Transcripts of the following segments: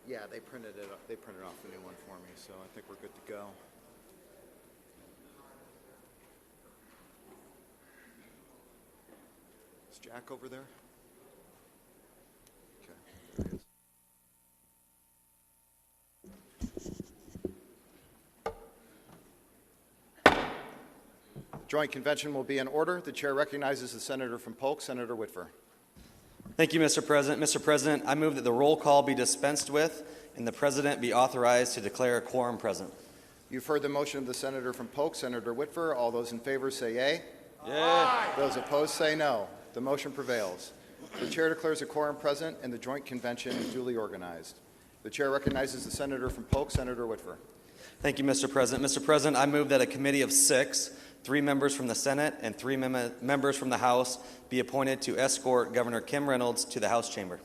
Yeah, they printed it. They printed off a new one for me, so I think we're good to go. Is Jack over there? Okay, there he is. Joint convention will be in order. The chair recognizes the senator from Polk, Senator Whitver. Thank you, Mr. President. Mr. President, I move that the roll call be dispensed with and the president be authorized to declare a quorum present. You've heard the motion of the senator from Polk, Senator Whitver. All those in favor say yea. Yea. Those opposed say no. The motion prevails. The chair declares a quorum present and the joint convention is duly organized. The chair recognizes the senator from Polk, Senator Whitver. Thank you, Mr. President. Mr. President, I move that a committee of 6, 3 members from the Senate and 3 members from the House, be appointed to escort Governor Kim Reynolds to the House chamber.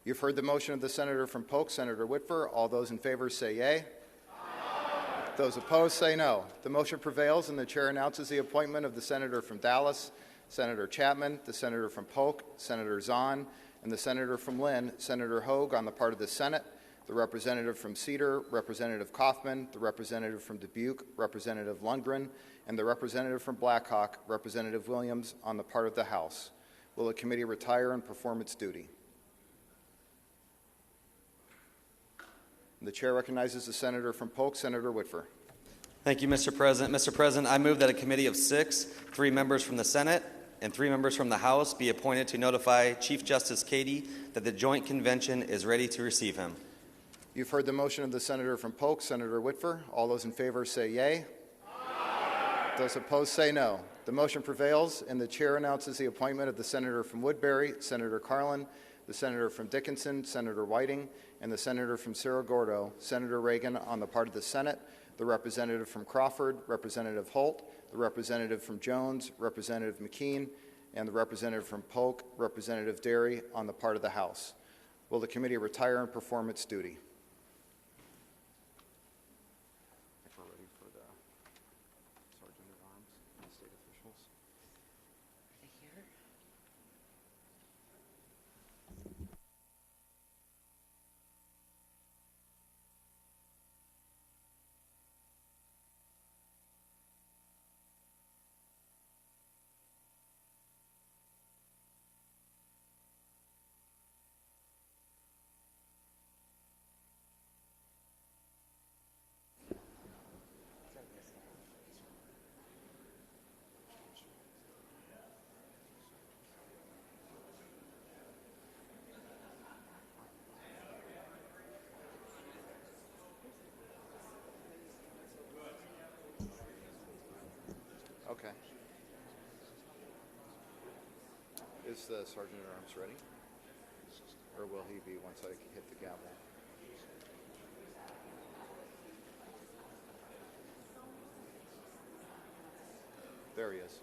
You've heard the motion of the senator from Polk, Senator Whitver. All those in favor say yea. Those opposed say no. The motion prevails, and the chair announces the appointment of the senator from Dallas, Senator Chapman, the senator from Polk, Senator Zahn, and the senator from Lynn, Senator Hogue on the part of the Senate, the representative from Cedar, Representative Kaufman, the representative from Dubuque, Representative Lundgren, and the representative from Blackhawk, Representative Williams, on the part of the House. Will the committee retire and perform its duty? The chair recognizes the senator from Polk, Senator Whitver. Thank you, Mr. President. Mr. President, I move that a committee of 6, 3 members from the Senate and 3 members from the House be appointed to notify Chief Justice Cady that the joint convention is ready to receive him. You've heard the motion of the senator from Polk, Senator Whitver. All those in favor say yea. Aye. Those opposed say no. The motion prevails, and the chair announces the appointment of the senator from Woodbury, Senator Carlin, the senator from Dickinson, Senator Whiting, and the senator from Cerro Gordo, Senator Reagan, on the part of the Senate, the representative from Crawford, Representative Holt, the representative from Jones, Representative McKean, and the representative from Polk, Representative Derry, on the part of the House. Will the committee retire and perform its duty? If we're ready for the Sergeant at Arms and state officials. Are they here? Okay. Is the Sergeant at Arms ready? Or will he be once I hit the gavel? There he is.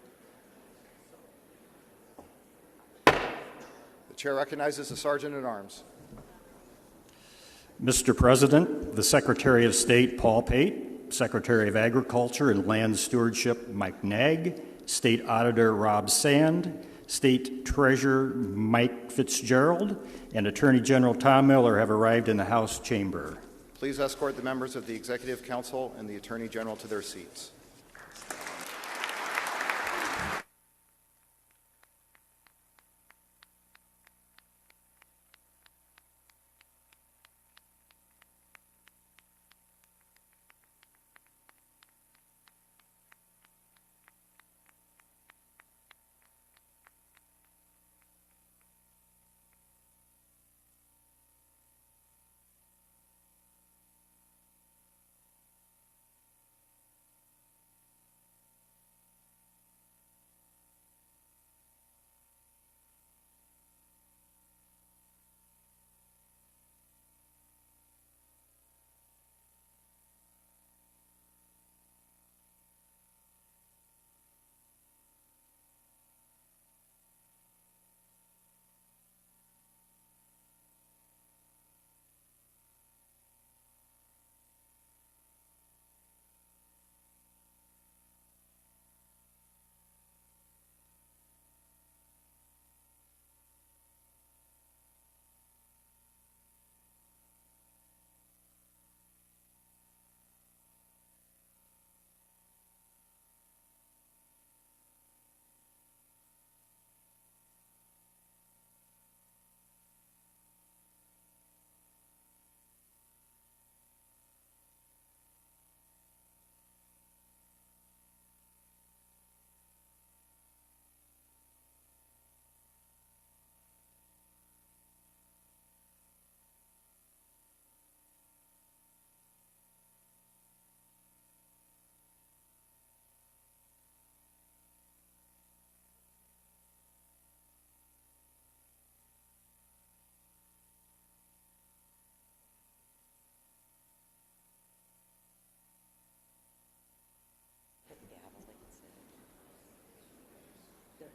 The chair recognizes the Sergeant at Arms. Mr. President, the Secretary of State, Paul Pate, Secretary of Agriculture and Land Stewardship, Mike Nagg, State Auditor, Rob Sand, State Treasurer, Mike Fitzgerald, and Attorney General Tom Miller have arrived in the House chamber. Please escort the members of the Executive Council and the Attorney General to their seats.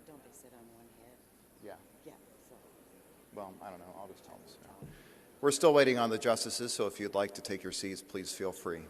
Don't they sit on one head? Yeah. Yeah, so. Well, I don't know. I'll just tell them. So. We're still waiting on the justices, so if you'd like to take your seats, please feel free.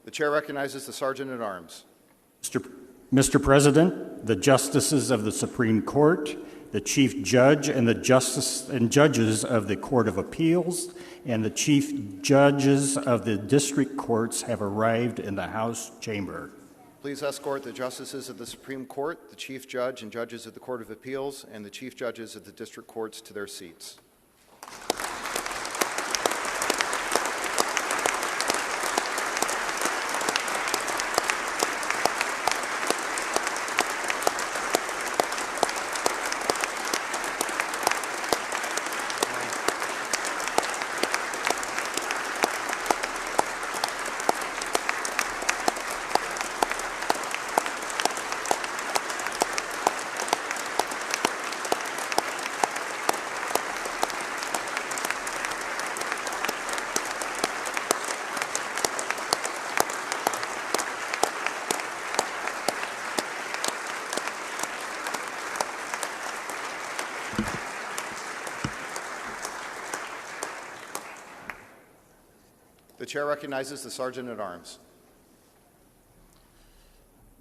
The chair recognizes the Sergeant at Arms. Mr. President, the justices of the Supreme Court, the Chief Judge and the judges of the Court of Appeals, and the Chief Judges of the District Courts have arrived in the House chamber. Please escort the justices of the Supreme Court, the Chief Judge and judges of the Court of Appeals, and the Chief Judges of the District Courts to their seats. The chair recognizes the Sergeant at Arms.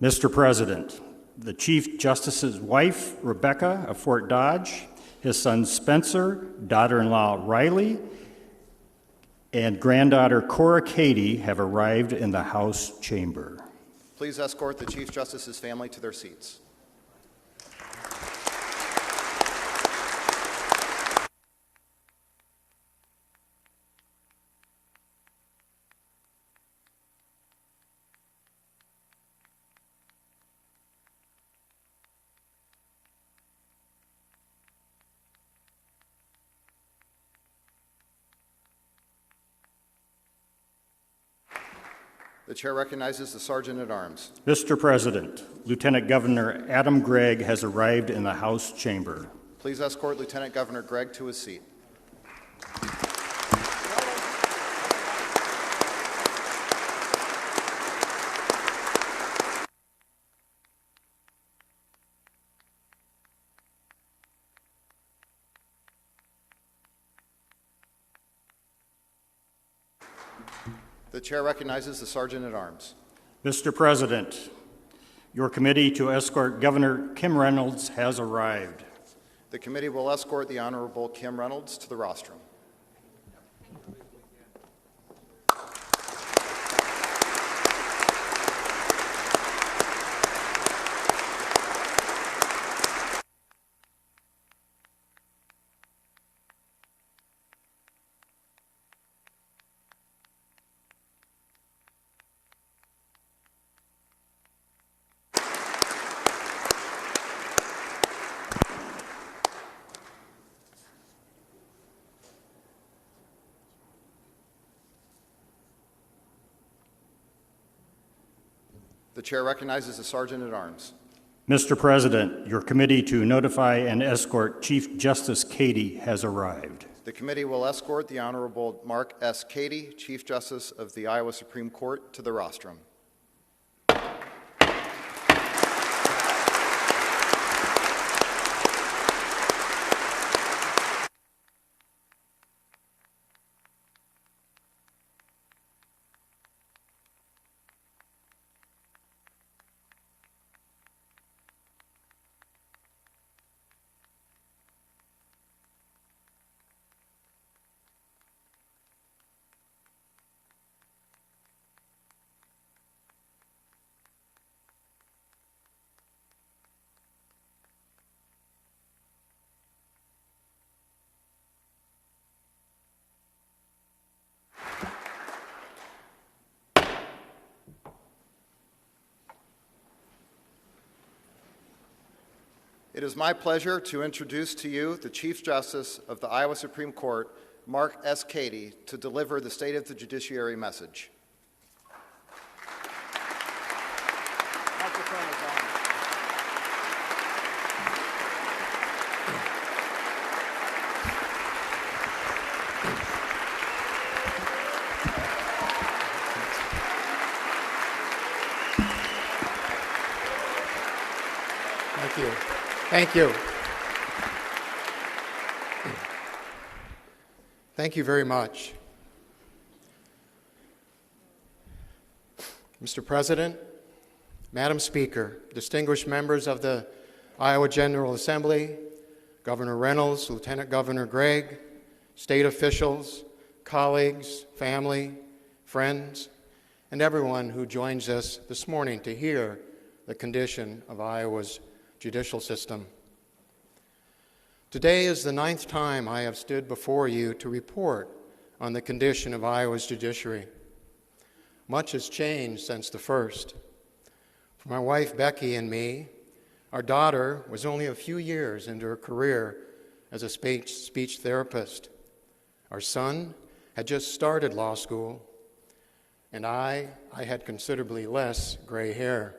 Mr. President, the Chief Justice's wife, Rebecca of Fort Dodge, his son Spencer, daughter-in-law Riley, and granddaughter Cora Cady have arrived in the House chamber. Please escort the Chief Justice's family to their seats. The chair recognizes the Sergeant at Arms. Mr. President, Lieutenant Governor Adam Gregg has arrived in the House chamber. Please escort Lieutenant Governor Gregg to his seat. The chair recognizes the Sergeant at Arms. Mr. President, your committee to escort Governor Kim Reynolds has arrived. The committee will escort the Honorable Kim Reynolds to the rostrum. The chair recognizes the Sergeant at Arms. Mr. President, your committee to notify and escort Chief Justice Cady has arrived. The committee will escort the Honorable Mark S. Cady, Chief Justice of the Iowa Supreme Court, to the rostrum. It is my pleasure to introduce to you the Chief Justice of the Iowa Supreme Court, Mark S. Cady, to deliver the State of the Judiciary message. Thank you. Thank you. Thank you very much. Mr. President, Madam Speaker, distinguished members of the Iowa General Assembly, Governor Reynolds, Lieutenant Governor Gregg, state officials, colleagues, family, friends, and everyone who joins us this morning to hear the condition of Iowa's judicial system. Today is the 9th time I have stood before you to report on the condition of Iowa's judiciary. Much has changed since the first. For my wife Becky and me, our daughter was only a few years into her career as a speech therapist. Our son had just started law school, and I had considerably less gray hair.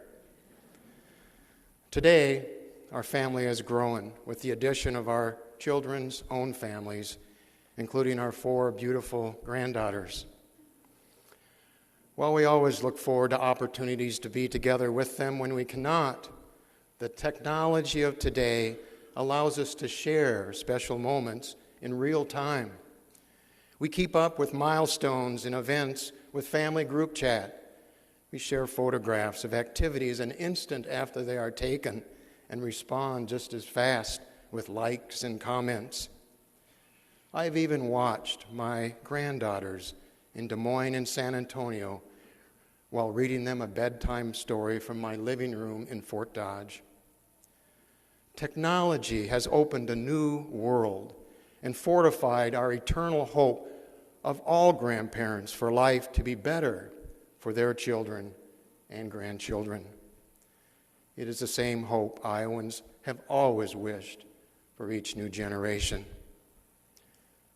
Today, our family has grown with the addition of our children's own families, including our 4 beautiful granddaughters. While we always look forward to opportunities to be together with them when we cannot, the technology of today allows us to share special moments in real time. We keep up with milestones and events with family group chat. We share photographs of activities an instant after they are taken and respond just as fast with likes and comments. I've even watched my granddaughters in Des Moines and San Antonio while reading them a bedtime story from my living room in Fort Dodge. Technology has opened a new world and fortified our eternal hope of all grandparents for life to be better for their children and grandchildren. It is the same hope Iowans have always wished for each new generation.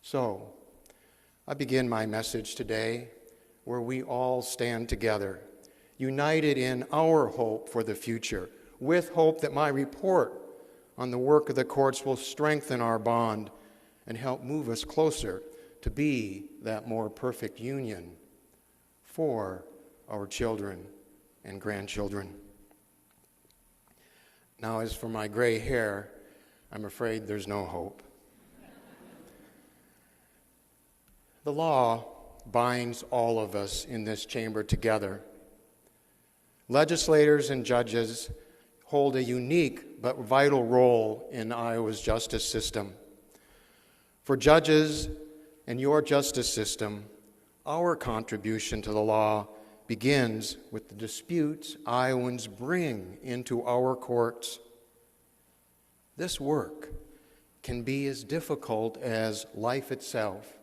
So, I begin my message today where we all stand together, united in our hope for the future, with hope that my report on the work of the courts will strengthen our bond and help move us closer to be that more perfect union for our children and grandchildren. Now, as for my gray hair, I'm afraid there's no hope. The law binds all of us in this chamber together. Legislators and judges hold a unique but vital role in Iowa's justice system. For judges and your justice system, our contribution to the law begins with the disputes Iowans bring into our courts. This work can be as difficult as life itself,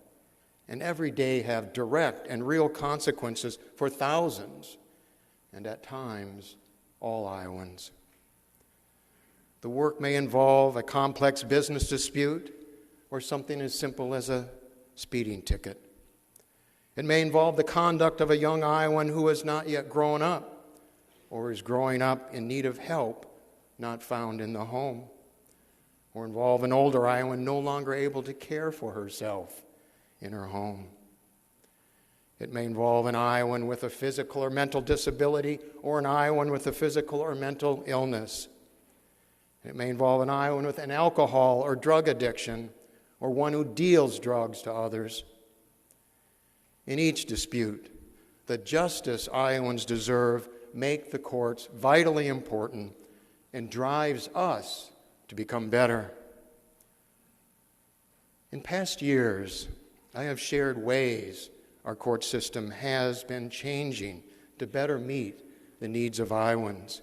and every day have direct and real consequences for thousands, and at times, all Iowans. The work may involve a complex business dispute or something as simple as a speeding ticket. It may involve the conduct of a young Iowan who has not yet grown up or is growing up in need of help not found in the home, or involve an older Iowan no longer able to care for herself in her home. It may involve an Iowan with a physical or mental disability or an Iowan with a physical or mental illness. It may involve an Iowan with an alcohol or drug addiction or one who deals drugs to others. In each dispute, the justice Iowans deserve make the courts vitally important and drives us to become better. In past years, I have shared ways our court system has been changing to better meet the needs of Iowans.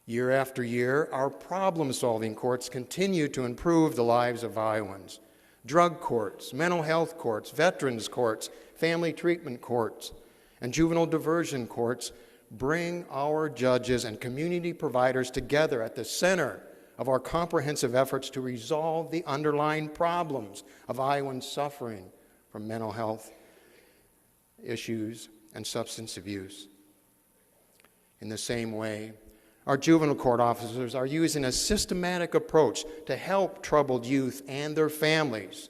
Year after year, our problem-solving courts continue to improve the lives of Iowans. Drug courts, mental health courts, veterans courts, family treatment courts, and juvenile diversion courts bring our judges and community providers together at the center of our comprehensive efforts to resolve the underlying problems of Iowans suffering from mental health issues and substance abuse. In the same way, our juvenile court officers are using a systematic approach to help troubled youth and their families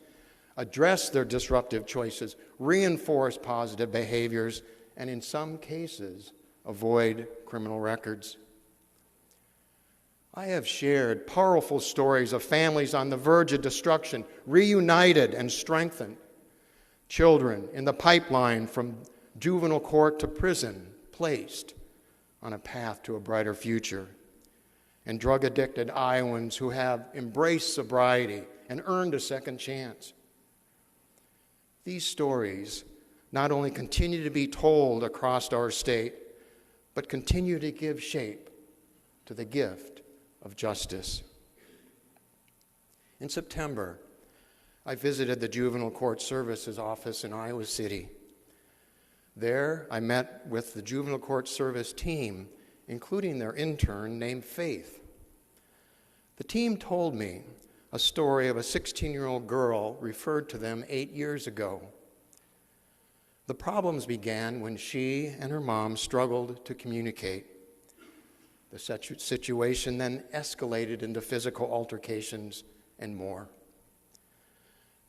address their disruptive choices, reinforce positive behaviors, and in some cases, avoid criminal records. I have shared powerful stories of families on the verge of destruction, reunited and strengthened. Children in the pipeline from juvenile court to prison, placed on a path to a brighter future. And drug-addicted Iowans who have embraced sobriety and earned a second chance. These stories not only continue to be told across our state, but continue to give shape to the gift of justice. In September, I visited the Juvenile Court Services office in Iowa City. There, I met with the Juvenile Court Service team, including their intern named Faith. The team told me a story of a 16-year-old girl referred to them 8 years ago. The problems began when she and her mom struggled to communicate. The situation then escalated into physical altercations and more.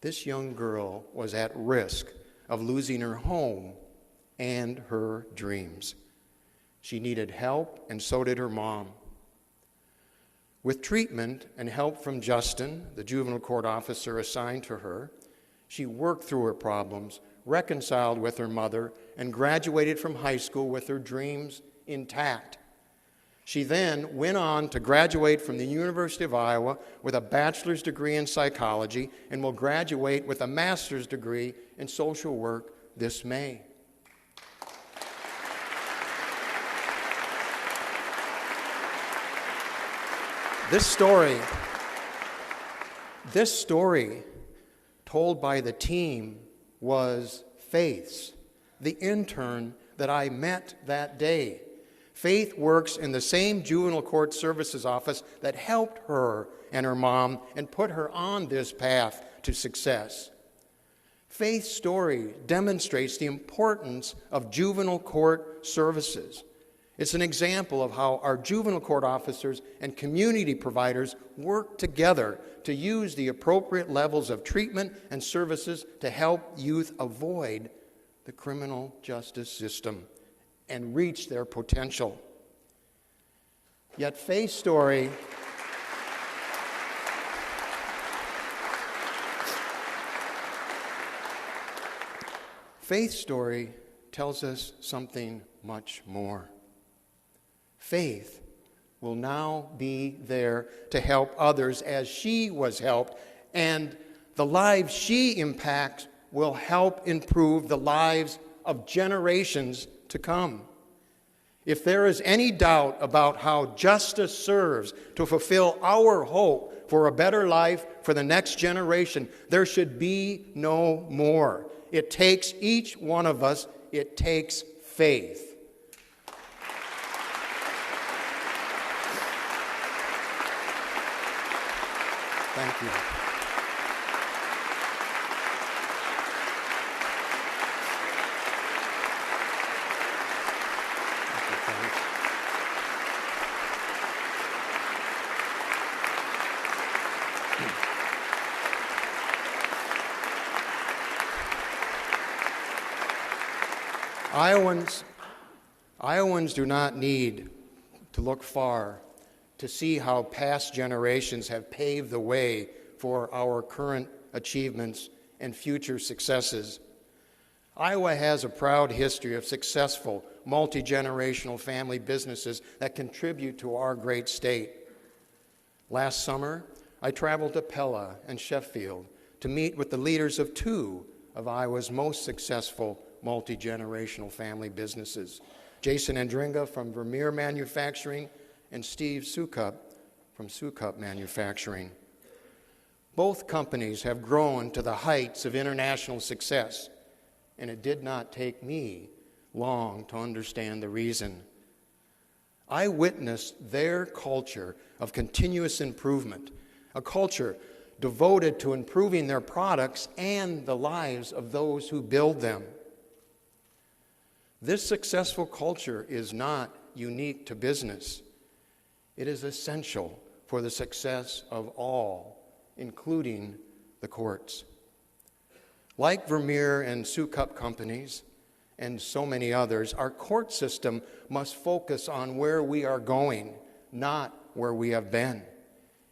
This young girl was at risk of losing her home and her dreams. She needed help, and so did her mom. With treatment and help from Justin, the juvenile court officer assigned to her, she worked through her problems, reconciled with her mother, and graduated from high school with her dreams intact. She then went on to graduate from the University of Iowa with a bachelor's degree in psychology and will graduate with a master's degree in social work this May. This story told by the team was Faith's, the intern that I met that day. Faith works in the same juvenile court services office that helped her and her mom and put her on this path to success. Faith's story demonstrates the importance of juvenile court services. It's an example of how our juvenile court officers and community providers work together to use the appropriate levels of treatment and services to help youth avoid the criminal justice system and reach their potential. Yet Faith's story tells us something much more. Faith will now be there to help others as she was helped, and the lives she impacts will help improve the lives of generations to come. If there is any doubt about how justice serves to fulfill our hope for a better life for the next generation, there should be no more. It takes each one of us, it takes faith. Thank you. Iowans do not need to look far to see how past generations have paved the way for our current achievements and future successes. Iowa has a proud history of successful, multi-generational family businesses that contribute to our great state. Last summer, I traveled to Pella and Sheffield to meet with the leaders of two of Iowa's most successful multi-generational family businesses, Jason Andringa from Vermeer Manufacturing and Steve Sukup from Sukup Manufacturing. Both companies have grown to the heights of international success, and it did not take me long to understand the reason. I witnessed their culture of continuous improvement, a culture devoted to improving their products and the lives of those who build them. This successful culture is not unique to business. It is essential for the success of all, including the courts. Like Vermeer and Sukup companies and so many others, our court system must focus on where we are going, not where we have been.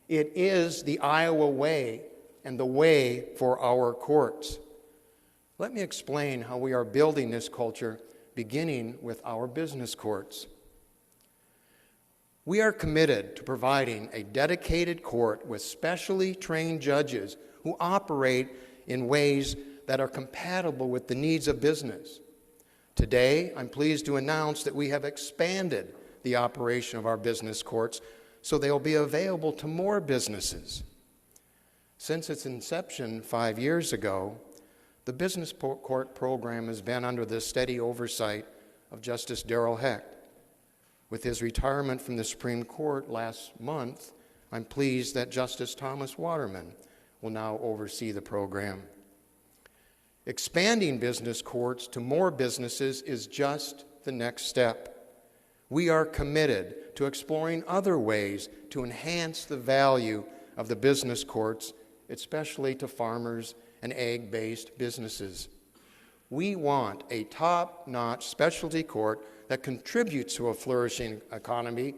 It is the Iowa way and the way for our courts. Let me explain how we are building this culture, beginning with our business courts. We are committed to providing a dedicated court with specially trained judges who operate in ways that are compatible with the needs of business. Today, I'm pleased to announce that we have expanded the operation of our business courts so they'll be available to more businesses. Since its inception 5 years ago, the business court program has been under the steady oversight of Justice Darrell Hecht. With his retirement from the Supreme Court last month, I'm pleased that Justice Thomas Waterman will now oversee the program. Expanding business courts to more businesses is just the next step. We are committed to exploring other ways to enhance the value of the business courts, especially to farmers and ag-based businesses. We want a top-notch specialty court that contributes to a flourishing economy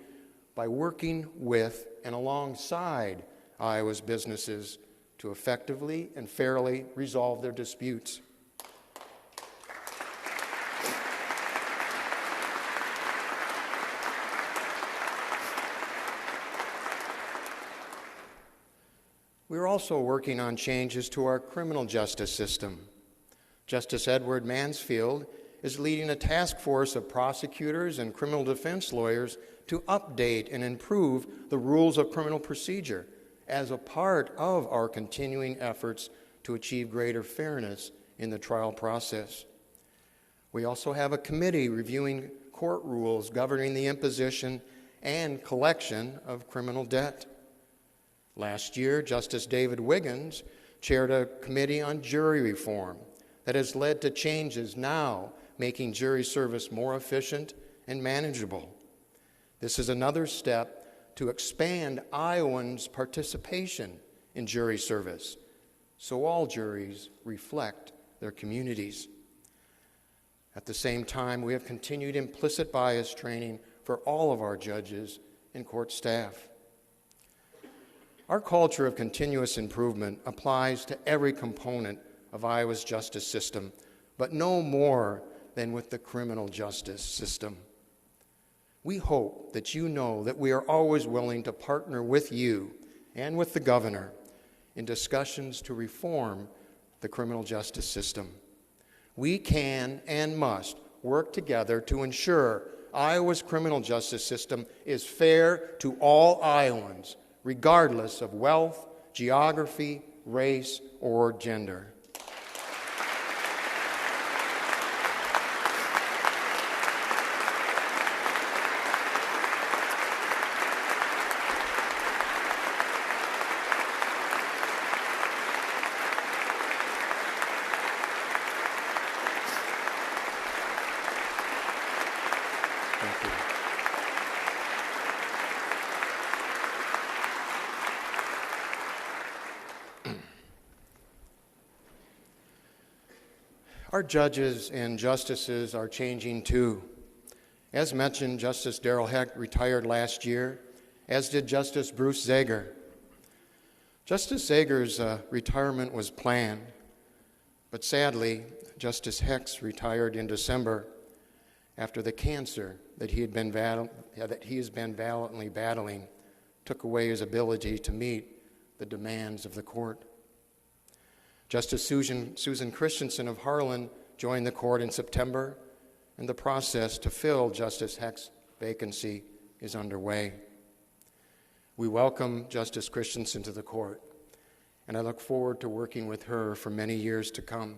by working with and alongside Iowa's businesses to effectively and fairly resolve their disputes. We're also working on changes to our criminal justice system. Justice Edward Mansfield is leading a task force of prosecutors and criminal defense lawyers to update and improve the rules of criminal procedure as a part of our continuing efforts to achieve greater fairness in the trial process. We also have a committee reviewing court rules governing the imposition and collection of criminal debt. Last year, Justice David Wiggins chaired a committee on jury reform that has led to changes now making jury service more efficient and manageable. This is another step to expand Iowans' participation in jury service, so all juries reflect their communities. At the same time, we have continued implicit bias training for all of our judges and court staff. Our culture of continuous improvement applies to every component of Iowa's justice system, but no more than with the criminal justice system. We hope that you know that we are always willing to partner with you and with the governor in discussions to reform the criminal justice system. We can and must work together to ensure Iowa's criminal justice system is fair to all Iowans, regardless of wealth, geography, race, or gender. Thank you. Our judges and justices are changing too. As mentioned, Justice Darrell Hecht retired last year, as did Justice Bruce Zager. Justice Zager's retirement was planned, but sadly, Justice Hecht retired in December after the cancer that he has been valiantly battling took away his ability to meet the demands of the court. Justice Susan Christensen of Harlan joined the court in September, and the process to fill Justice Hecht's vacancy is underway. We welcome Justice Christensen to the court, and I look forward to working with her for many years to come.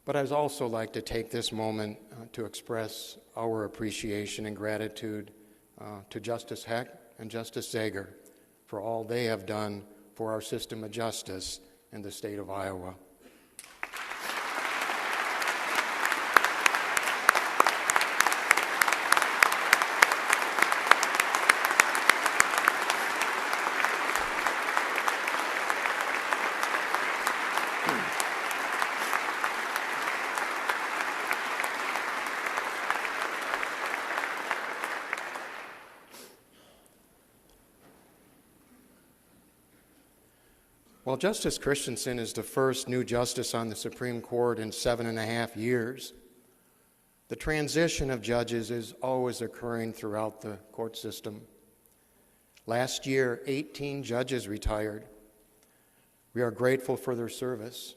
But I'd also like to take this moment to express our appreciation and gratitude to Justice Heck and Justice Zager for all they have done for our system of justice in the state of Iowa. While Justice Christensen is the first new justice on the Supreme Court in 7.5 years, the transition of judges is always occurring throughout the court system. Last year, 18 judges retired. We are grateful for their service,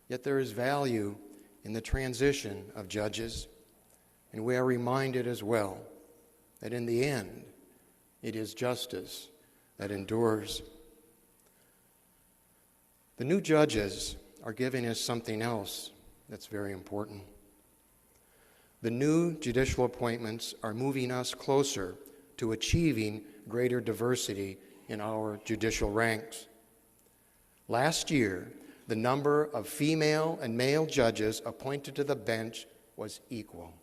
yet there is value in the transition of judges, and we are reminded as well that in the end, it is justice that endures. The new judges are giving us something else that's very important. The new judicial appointments are moving us closer to achieving greater diversity in our judicial ranks. Last year, the number of female and male judges appointed to the bench was equal.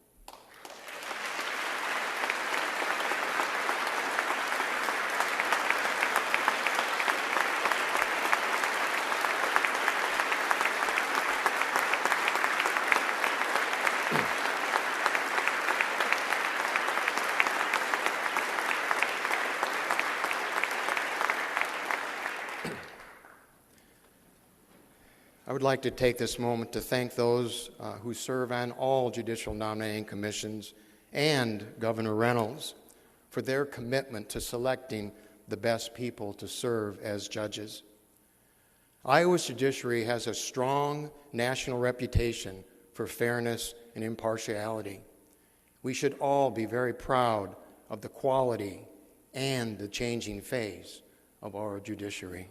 I would like to take this moment to thank those who serve on all judicial nominating commissions and Governor Reynolds for their commitment to selecting the best people to serve as judges. Iowa's judiciary has a strong national reputation for fairness and impartiality. We should all be very proud of the quality and the changing face of our judiciary.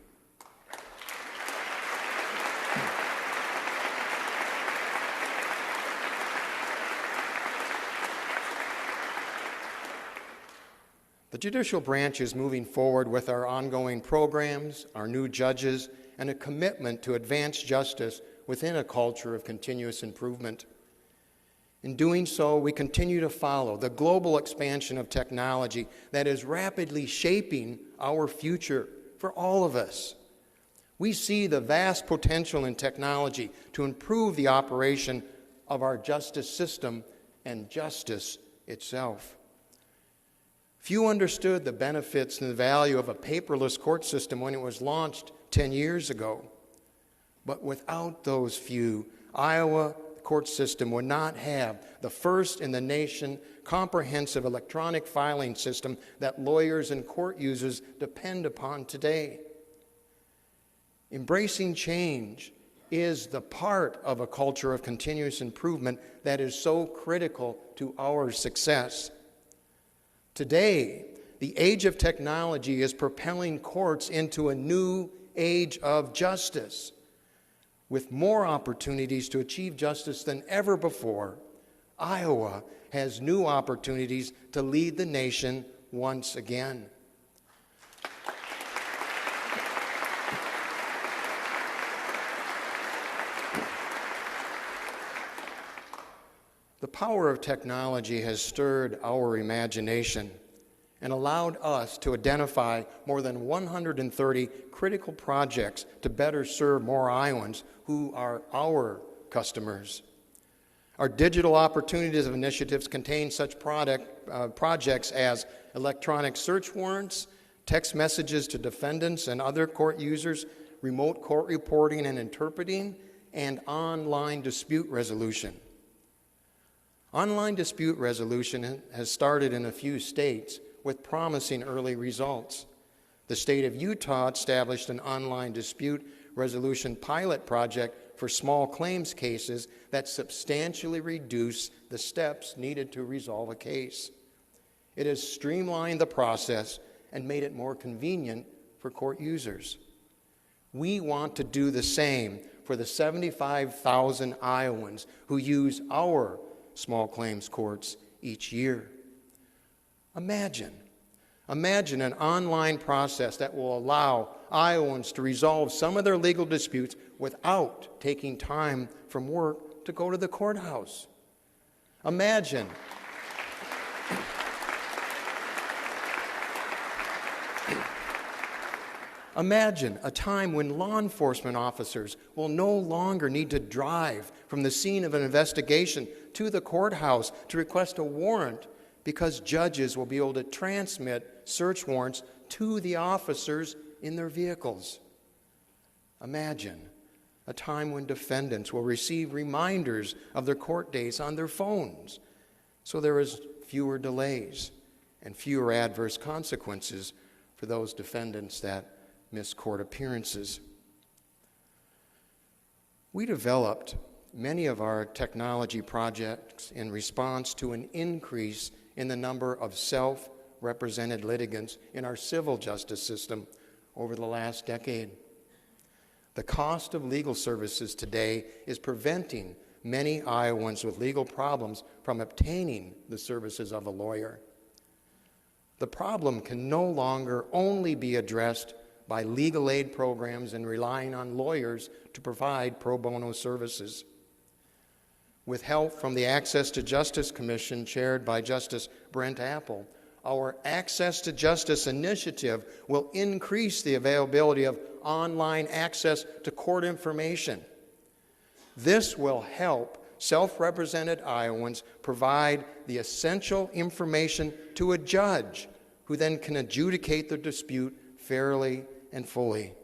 The judicial branch is moving forward with our ongoing programs, our new judges, and a commitment to advance justice within a culture of continuous improvement. In doing so, we continue to follow the global expansion of technology that is rapidly shaping our future for all of us. We see the vast potential in technology to improve the operation of our justice system and justice itself. Few understood the benefits and the value of a paperless court system when it was launched 10 years ago. But without those few, Iowa court system would not have the first in the nation comprehensive electronic filing system that lawyers and court users depend upon today. Embracing change is the part of a culture of continuous improvement that is so critical to our success. Today, the age of technology is propelling courts into a new age of justice. With more opportunities to achieve justice than ever before, Iowa has new opportunities to lead the nation once again. The power of technology has stirred our imagination and allowed us to identify more than 130 critical projects to better serve more Iowans who are our customers. Our digital opportunities of initiatives contain such projects as electronic search warrants, text messages to defendants and other court users, remote court reporting and interpreting, and online dispute resolution. Online dispute resolution has started in a few states with promising early results. The state of Utah established an online dispute resolution pilot project for small claims cases that substantially reduce the steps needed to resolve a case. It has streamlined the process and made it more convenient for court users. We want to do the same for the 75,000 Iowans who use our small claims courts each year. Imagine an online process that will allow Iowans to resolve some of their legal disputes without taking time from work to go to the courthouse. Imagine a time when law enforcement officers will no longer need to drive from the scene of an investigation to the courthouse to request a warrant, because judges will be able to transmit search warrants to the officers in their vehicles. Imagine a time when defendants will receive reminders of their court dates on their phones, so there is fewer delays and fewer adverse consequences for those defendants that miss court appearances. We developed many of our technology projects in response to an increase in the number of self-represented litigants in our civil justice system over the last decade. The cost of legal services today is preventing many Iowans with legal problems from obtaining the services of a lawyer. The problem can no longer only be addressed by legal aid programs and relying on lawyers to provide pro bono services. With help from the Access to Justice Commission chaired by Justice Brent Apple, our Access to Justice initiative will increase the availability of online access to court information. This will help self-represented Iowans provide the essential information to a judge who then can adjudicate the dispute fairly and fully.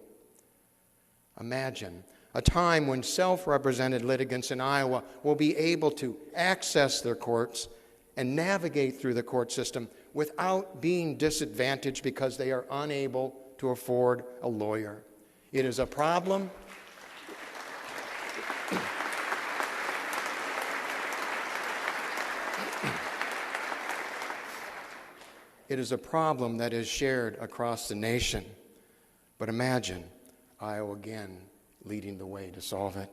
Imagine a time when self-represented litigants in Iowa will be able to access their courts and navigate through the court system without being disadvantaged because they are unable to afford a lawyer. It is a problem. It is a problem that is shared across the nation. But imagine Iowa again leading the way to solve it.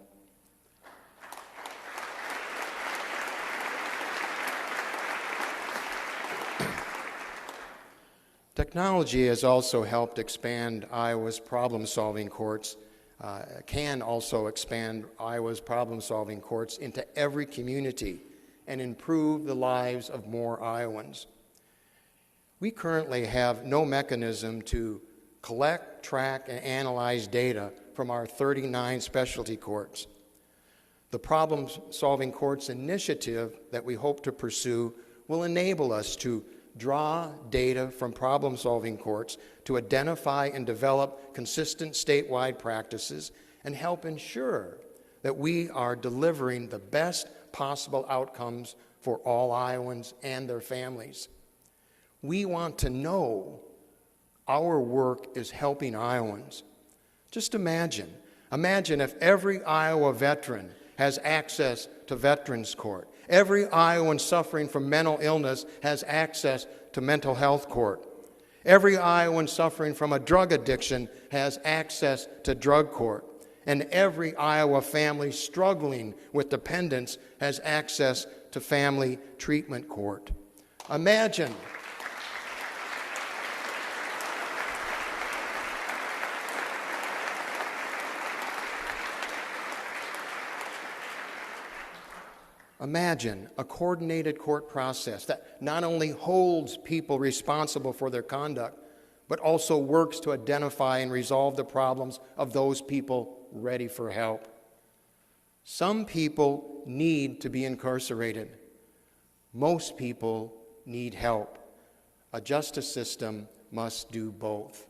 Technology has also helped expand Iowa's problem-solving courts, can also expand Iowa's problem-solving courts into every community and improve the lives of more Iowans. We currently have no mechanism to collect, track, and analyze data from our 39 specialty courts. The Problem-Solving Courts initiative that we hope to pursue will enable us to draw data from problem-solving courts to identify and develop consistent statewide practices and help ensure that we are delivering the best possible outcomes for all Iowans and their families. We want to know our work is helping Iowans. Just imagine if every Iowa veteran has access to Veterans Court. Every Iowan suffering from mental illness has access to mental health court. Every Iowan suffering from a drug addiction has access to drug court. And every Iowa family struggling with dependence has access to family treatment court. Imagine a coordinated court process that not only holds people responsible for their conduct, but also works to identify and resolve the problems of those people ready for help. Some people need to be incarcerated. Most people need help. A justice system must do both.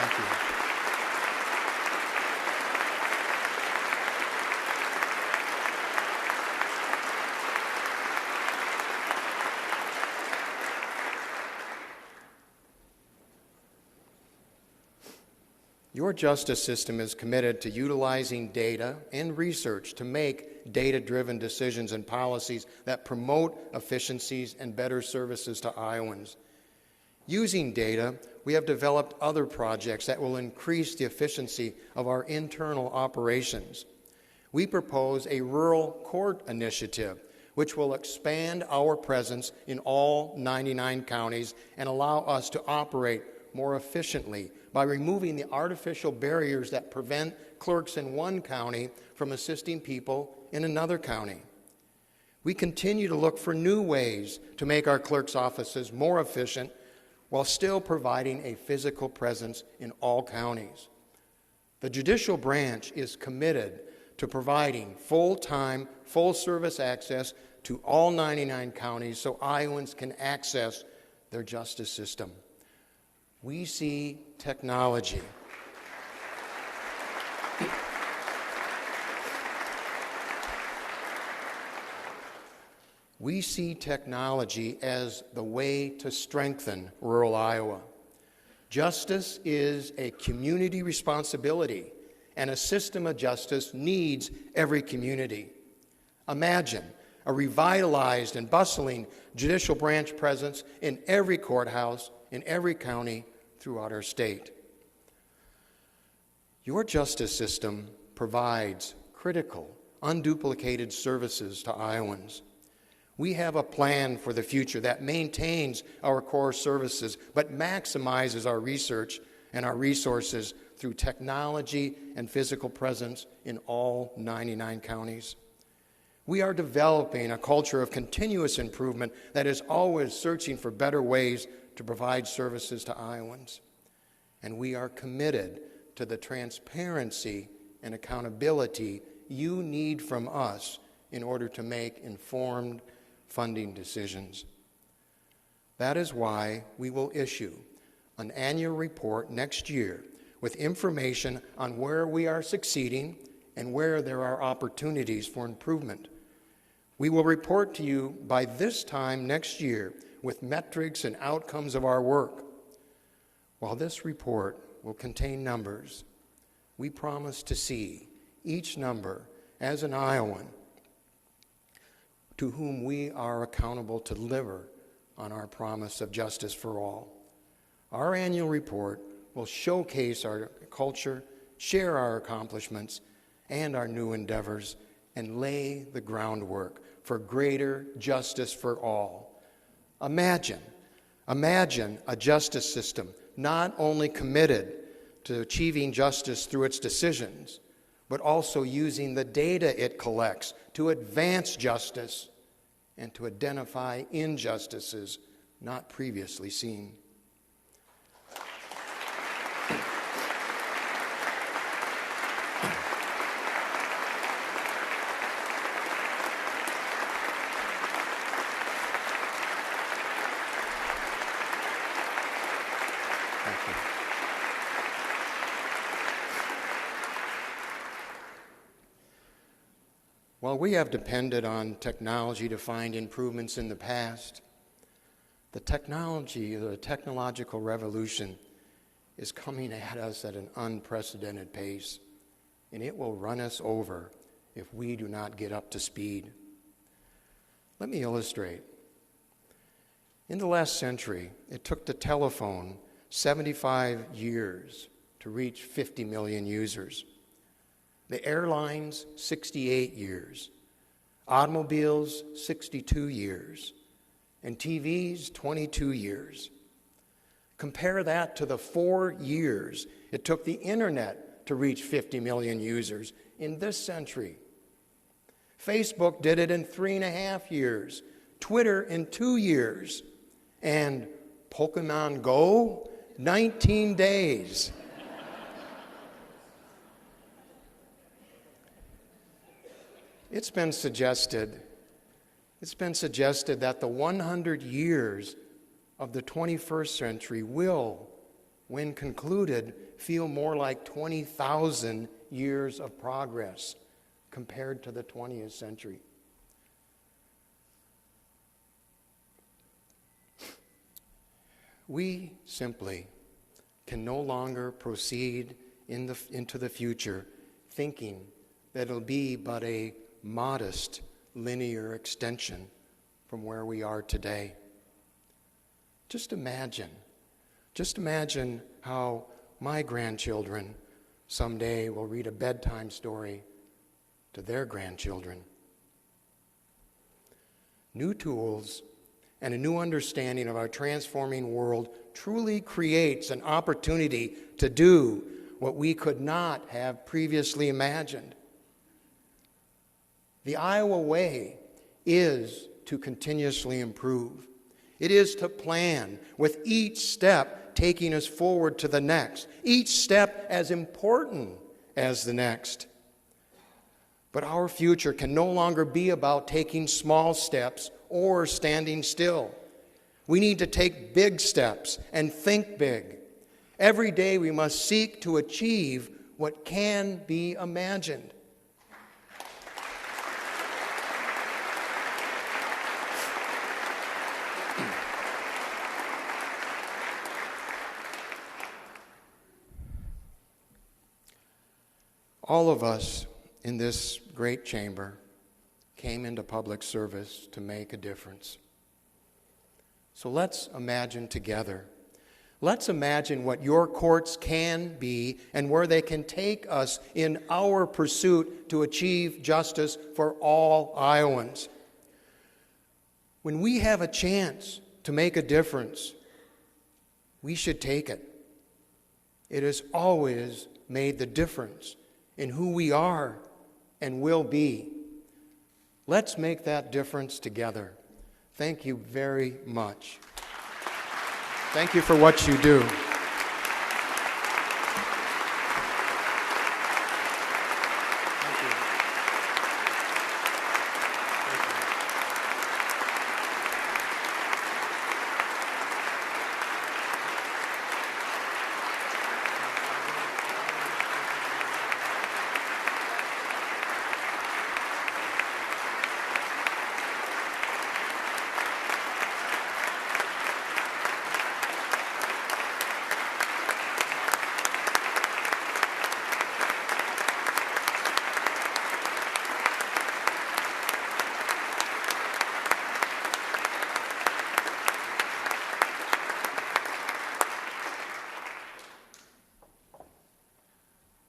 Thank you. Your justice system is committed to utilizing data and research to make data-driven decisions and policies that promote efficiencies and better services to Iowans. Using data, we have developed other projects that will increase the efficiency of our internal operations. We propose a rural court initiative, which will expand our presence in all 99 counties and allow us to operate more efficiently by removing the artificial barriers that prevent clerks in one county from assisting people in another county. We continue to look for new ways to make our clerks' offices more efficient while still providing a physical presence in all counties. The judicial branch is committed to providing full-time, full-service access to all 99 counties so Iowans can access their justice system. We see technology. We see technology as the way to strengthen rural Iowa. Justice is a community responsibility, and a system of justice needs every community. Imagine a revitalized and bustling judicial branch presence in every courthouse, in every county throughout our state. Your justice system provides critical, unduplicated services to Iowans. We have a plan for the future that maintains our core services but maximizes our research and our resources through technology and physical presence in all 99 counties. We are developing a culture of continuous improvement that is always searching for better ways to provide services to Iowans. And we are committed to the transparency and accountability you need from us in order to make informed funding decisions. That is why we will issue an annual report next year with information on where we are succeeding and where there are opportunities for improvement. We will report to you by this time next year with metrics and outcomes of our work. While this report will contain numbers, we promise to see each number as an Iowan to whom we are accountable to deliver on our promise of justice for all. Our annual report will showcase our culture, share our accomplishments, and our new endeavors, and lay the groundwork for greater justice for all. Imagine a justice system not only committed to achieving justice through its decisions, but also using the data it collects to advance justice and to identify injustices not previously seen. Thank you. While we have depended on technology to find improvements in the past, the technological revolution is coming at us at an unprecedented pace, and it will run us over if we do not get up to speed. Let me illustrate. In the last century, it took the telephone 75 years to reach 50 million users. The airlines, 68 years. Automobiles, 62 years. And TVs, 22 years. Compare that to the 4 years it took the internet to reach 50 million users in this century. Facebook did it in 3.5 years. Twitter in 2 years. And Pokemon Go, 19 days. It's been suggested that the 100 years of the 21st century will, when concluded, feel more like 20,000 years of progress compared to the 20th century. We simply can no longer proceed into the future thinking that it'll be but a modest, linear extension from where we are today. Just imagine how my grandchildren someday will read a bedtime story to their grandchildren. New tools and a new understanding of our transforming world truly creates an opportunity to do what we could not have previously imagined. The Iowa way is to continuously improve. It is to plan, with each step taking us forward to the next, each step as important as the next. But our future can no longer be about taking small steps or standing still. We need to take big steps and think big. Every day we must seek to achieve what can be imagined. All of us in this great chamber came into public service to make a difference. So let's imagine together. Let's imagine what your courts can be and where they can take us in our pursuit to achieve justice for all Iowans. When we have a chance to make a difference, we should take it. It has always made the difference in who we are and will be. Let's make that difference together. Thank you very much. Thank you for what you do.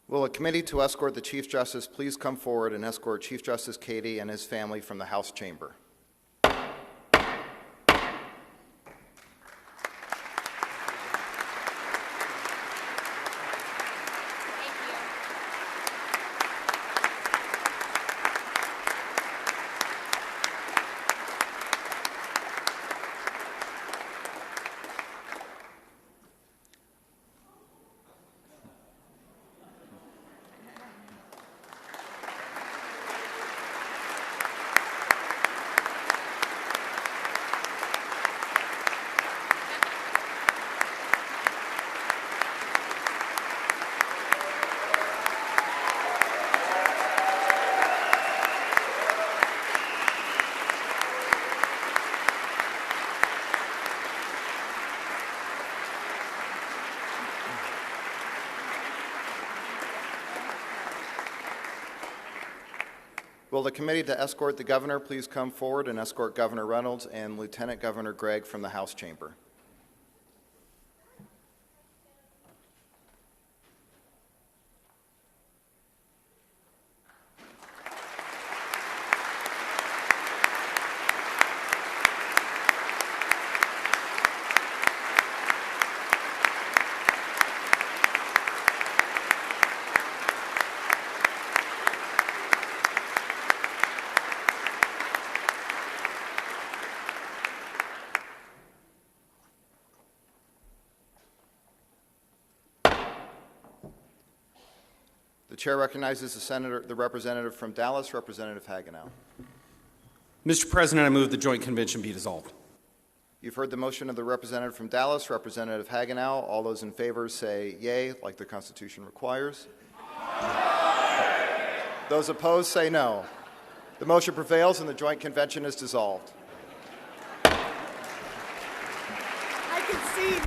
Will a committee to escort the Chief Justice please come forward and escort Chief Justice Cady and his family from the House chamber? Will the committee to escort the governor please come forward and escort Governor Reynolds and Lieutenant Governor Gregg from the House chamber? The chair recognizes the representative from Dallas, Representative Hagenow. Mr. President, I move the joint convention be dissolved. You've heard the motion of the representative from Dallas, Representative Hagenow. All those in favor say yay, like the Constitution requires. Those opposed say no. The motion prevails and the joint convention is dissolved. I can see.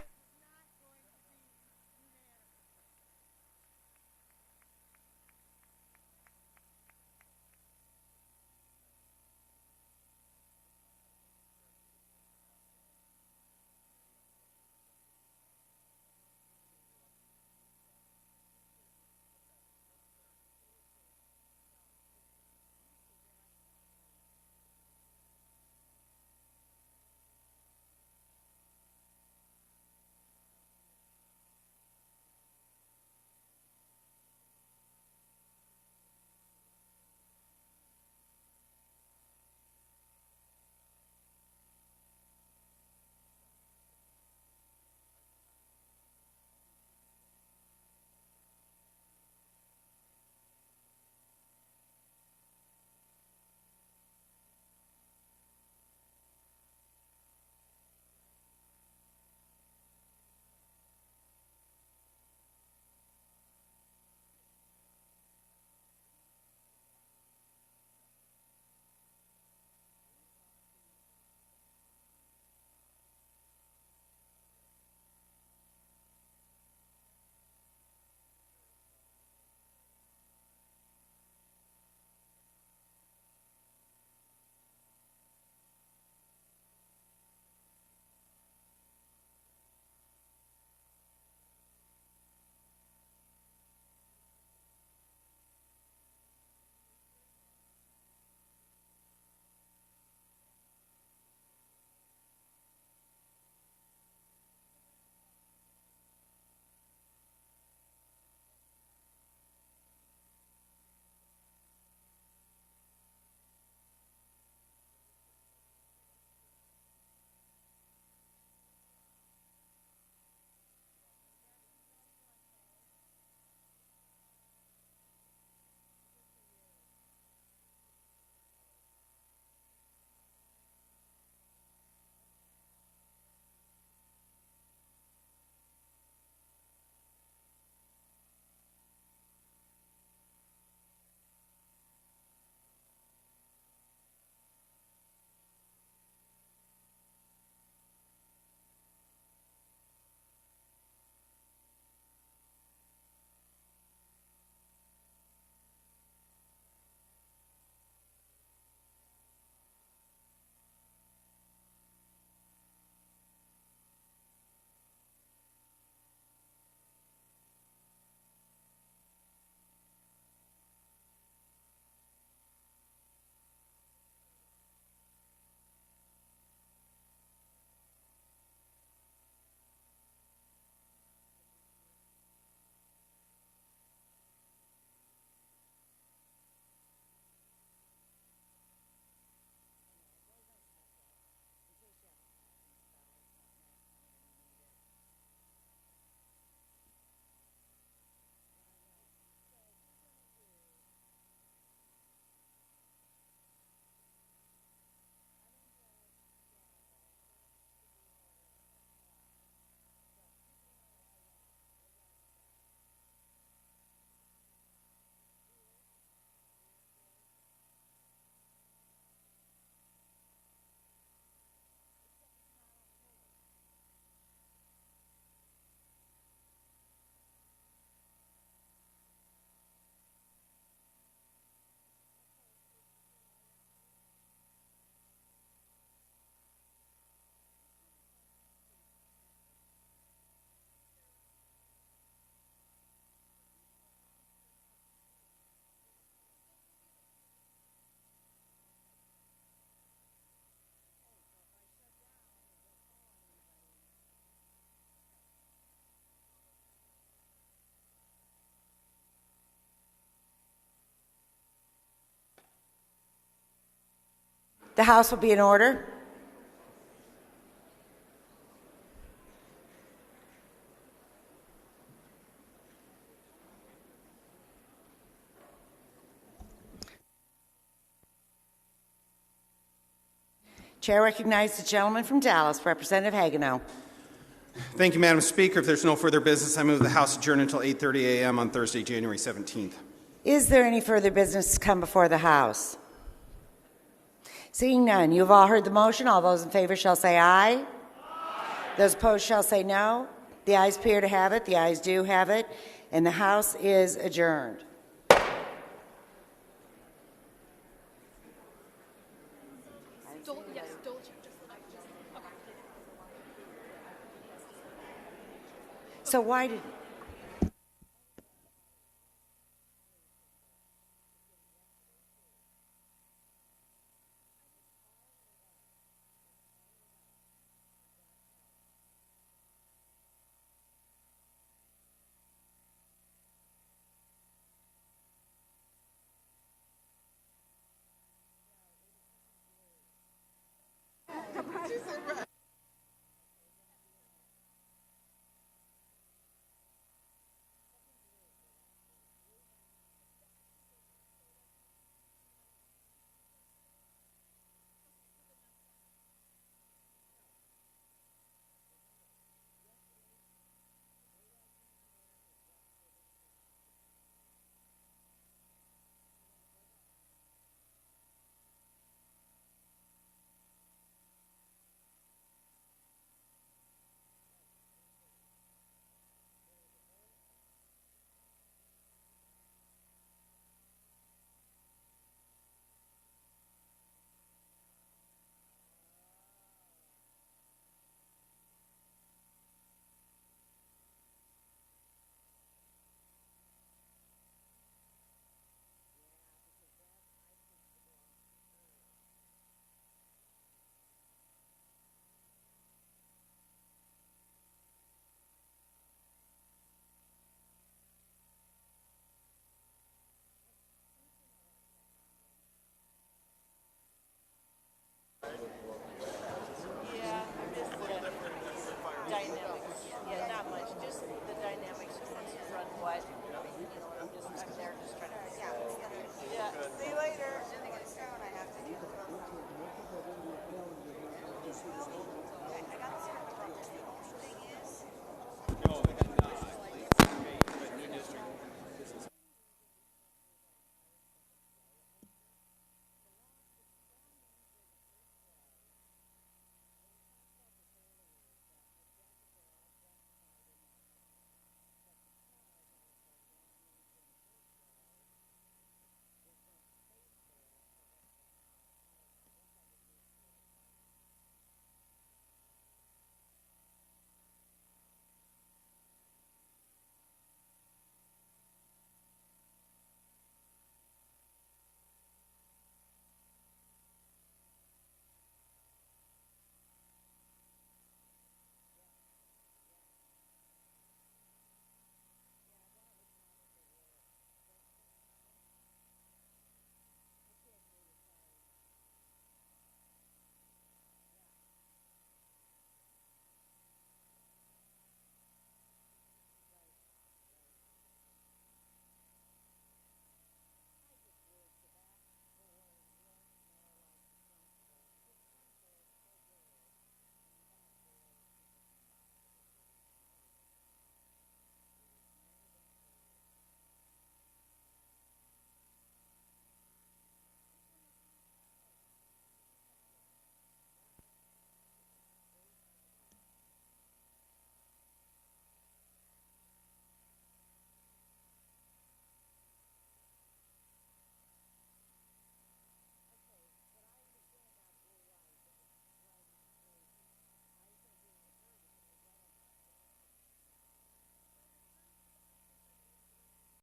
The House will be in order. Chair recognizes the gentleman from Dallas, Representative Hagenow. Thank you, Madam Speaker. If there's no further business, I move the House adjourn until 8:30 a.m. on Thursday, January 17th. Is there any further business to come before the House? Seeing none, you have all heard the motion. All those in favor shall say aye. Those opposed shall say no. The ayes appear to have it. The ayes do have it. And the House is adjourned. So why did...